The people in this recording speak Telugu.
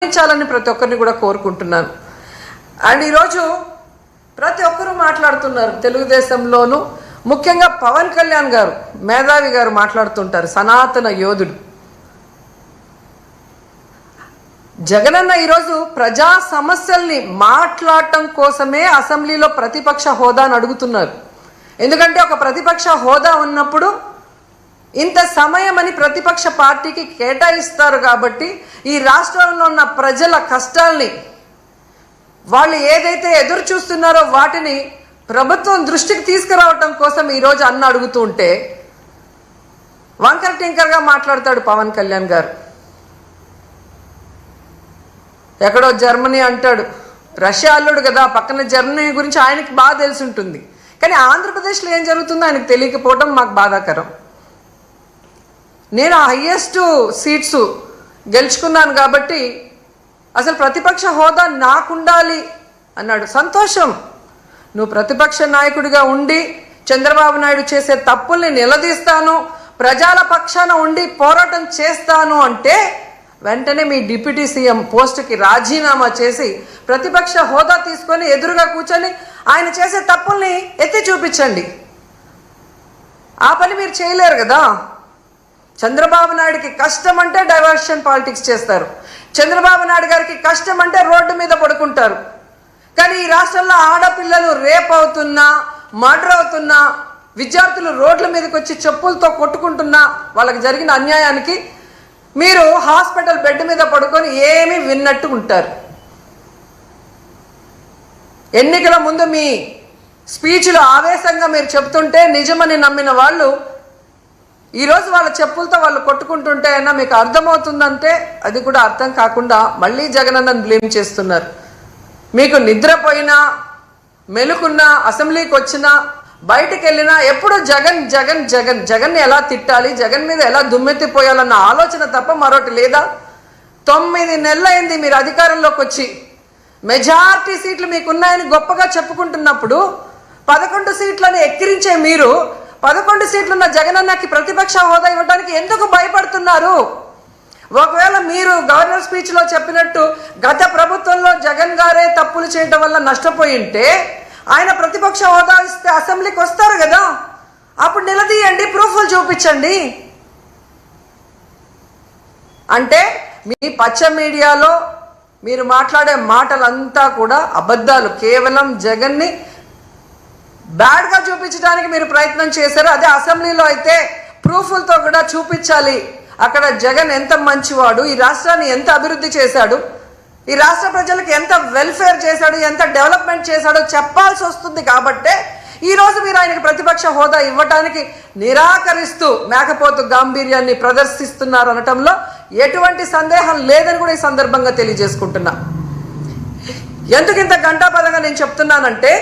గమనించాలని ప్రతి ఒక్కరిని కూడా కోరుకుంటున్నాను. అండ్ ఈరోజు ప్రతి ఒక్కరూ మాట్లాడుతున్నారు, తెలుగుదేశంలోనూ ముఖ్యంగా పవన్ కళ్యాణ్ గారు, మేధావి గారు మాట్లాడుతుంటారు, సనాతన యోధుడు. జగనన్న ఈరోజు ప్రజా సమస్యల్ని మాట్లాడటం కోసమే అసెంబ్లీలో ప్రతిపక్ష హోదాను అడుగుతున్నారు. ఎందుకంటే ఒక ప్రతిపక్ష హోదా ఉన్నప్పుడు ఇంత సమయం అని ప్రతిపక్ష పార్టీకి కేటాయిస్తారు కాబట్టి ఈ రాష్ట్రంలో ఉన్న ప్రజల కష్టాల్ని, వాళ్ళు ఏదైతే ఎదురు చూస్తున్నారో వాటిని ప్రభుత్వం దృష్టికి తీసుకురావటం కోసం ఈరోజు అన్న అడుగుతూ ఉంటే వంకర టింకర్గా మాట్లాడతాడు పవన్ కళ్యాణ్ గారు. ఎక్కడో జర్మనీ అంటాడు, రష్యా అల్లుడు కదా, పక్కన జర్మనీ గురించి ఆయనకి బాగా తెలిసి ఉంటుంది. కానీ ఆంధ్రప్రదేశ్లో ఏం జరుగుతుందో ఆయనకు తెలియకపోవడం మాకు బాధాకరం. నేను హైయెస్ట్ సీట్స్ గెలుచుకున్నాను కాబట్టి అసలు ప్రతిపక్ష హోదా నాకుండాలి అన్నాడు. సంతోషం, నువ్వు ప్రతిపక్ష నాయకుడిగా ఉండి చంద్రబాబు నాయుడు చేసే తప్పుల్ని నిలదీస్తాను, ప్రజల పక్షాన ఉండి పోరాటం చేస్తాను అంటే వెంటనే మీ డిప్యూటీ సీఎం పోస్టుకి రాజీనామా చేసి ప్రతిపక్ష హోదా తీసుకొని ఎదురుగా కూర్చొని ఆయన చేసే తప్పుల్ని ఎత్తి చూపించండి. ఆ పని మీరు చేయలేరు కదా. చంద్రబాబు నాయుడికి కష్టం అంటే డైవర్షన్ పాలిటిక్స్ చేస్తారు, చంద్రబాబు నాయుడు గారికి కష్టం అంటే రోడ్డు మీద పడుకుంటారు. కానీ ఈ రాష్ట్రంలో ఆడపిల్లలు రేప్ అవుతున్నా, మర్డర్ అవుతున్నా, విద్యార్థులు రోడ్ల మీదకి వచ్చి చెప్పులతో కొట్టుకుంటున్నా, వాళ్ళకి జరిగిన అన్యాయానికి మీరు హాస్పిటల్ బెడ్ మీద పడుకొని ఏమీ విన్నట్టు ఉంటారు. ఎన్నికల ముందు మీ స్పీచ్లు ఆవేశంగా మీరు చెప్తుంటే నిజమని నమ్మిన వాళ్ళు ఈరోజు వాళ్ళ చెప్పులతో వాళ్ళు కొట్టుకుంటుంటే అయినా మీకు అర్థమవుతుందంటే అది కూడా అర్థం కాకుండా మళ్ళీ జగనన్నను బ్లేమ్ చేస్తున్నారు. మీకు నిద్రపోయినా, మెలుకున్నా, అసెంబ్లీకి వచ్చినా, బయటకు వెళ్ళినా ఎప్పుడు జగన్ జగన్ జగన్ జగన్ని ఎలా తిట్టాలి, జగన్ మీద ఎలా దుమ్మెత్తిపోయాలన్న ఆలోచన తప్ప మరొకటి లేదా? 9 నెలలైంది మీరు అధికారంలోకి వచ్చి, మెజారిటీ సీట్లు మీకున్నాయని గొప్పగా చెప్పుకుంటున్నప్పుడు 11 సీట్లను ఎక్కిరించే మీరు 11 సీట్లున్న జగనన్నకి ప్రతిపక్ష హోదా ఇవ్వడానికి ఎందుకు భయపడుతున్నారు? ఒకవేళ మీరు గవర్నర్ స్పీచ్లో చెప్పినట్టు గత ప్రభుత్వంలో జగన్ గారే తప్పులు చేయడం వల్ల నష్టపోయి ఉంటే ఆయన ప్రతిపక్ష హోదా ఇస్తే అసెంబ్లీకి వస్తారు కదా, అప్పుడు నిలదీయండి, ప్రూఫ్లు చూపించండి. అంటే మీ పచ్చ మీడియాలో మీరు మాట్లాడే మాటలంతా కూడా అబద్ధాలు, కేవలం జగన్ని బ్యాడ్గా చూపించడానికి మీరు ప్రయత్నం చేశారు. అదే అసెంబ్లీలో అయితే ప్రూఫ్లతో కూడా చూపించాలి, అక్కడ జగన్ ఎంత మంచివాడు, ఈ రాష్ట్రాన్ని ఎంత అభివృద్ధి చేశాడు, ఈ రాష్ట్ర ప్రజలకు ఎంత వెల్ఫేర్ చేశాడు, ఎంత డెవలప్మెంట్ చేశాడో చెప్పాల్సి వస్తుంది. కాబట్టే ఈరోజు మీరు ఆయనకి ప్రతిపక్ష హోదా ఇవ్వటానికి నిరాకరిస్తూ మేకపోతు గాంభీర్యాన్ని ప్రదర్శిస్తున్నారు అనటంలో ఎటువంటి సందేహం లేదని కూడా ఈ సందర్భంగా తెలియజేసుకుంటున్నా. ఎందుకు ఇంత గంటాపదంగా నేను చెప్తున్నానంటే